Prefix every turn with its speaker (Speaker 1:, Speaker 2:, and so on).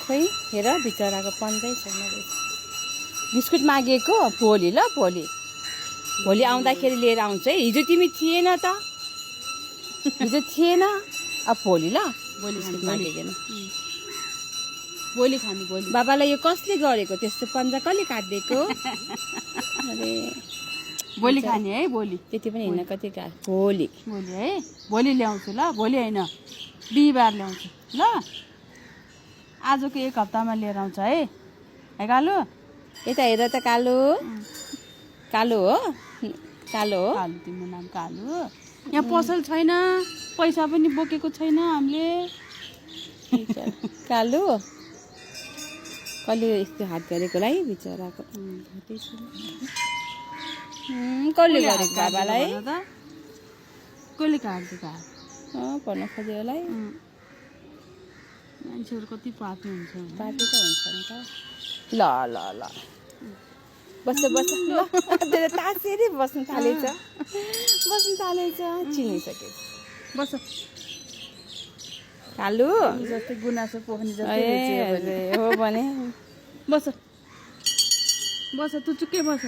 Speaker 1: खोइ हेर बिचराको पन्दै छैन रहेछ। बिस्कुट मागेको भोलि ल भोलि आउँदाखेरि लिएर आउँछ है। हिजो तिमी थिएन त, हिजो थिएन। अब भोलि ल बिस्कुट मागिकन
Speaker 2: भोलि खाने भोलि।
Speaker 1: बाबालाई यो कसले गरेको त्यस्तो पन्जा कसले काटिदिएको? अरे
Speaker 2: भोलि खाने है भोलि।
Speaker 1: त्यति पनि हिँड्न कति भोलि
Speaker 2: है भोलि ल्याउँछु ल। भोलि होइन बिहिबार ल्याउँछु ल। आजको एक हप्तामा लिएर आउँछ है कालु।
Speaker 1: यता हेर त कालु। कालु हो
Speaker 2: कालु तिम्रो नाम कालु। यहाँ पसल छैन, पैसा पनि बोकेको छैन हामीले।
Speaker 1: कालु कसले यस्तो हात गरेकोलाई बिचराको कसले गरेको बाबालाई?
Speaker 2: कसले काट्दिएको हात?
Speaker 1: भन्न खोज्यो होला है।
Speaker 2: मान्छेहरू कति पापी हुन्छ।
Speaker 1: पापी त हुन्छ नि त। ल ल ल बस बस ल तासेरै बस्नु थालेछ चिनिसक्यो।
Speaker 2: बस
Speaker 1: कालु
Speaker 2: जस्तै गुनासो पोख्ने जस्तै
Speaker 1: हो भने
Speaker 2: बस तु चुक्कै बस।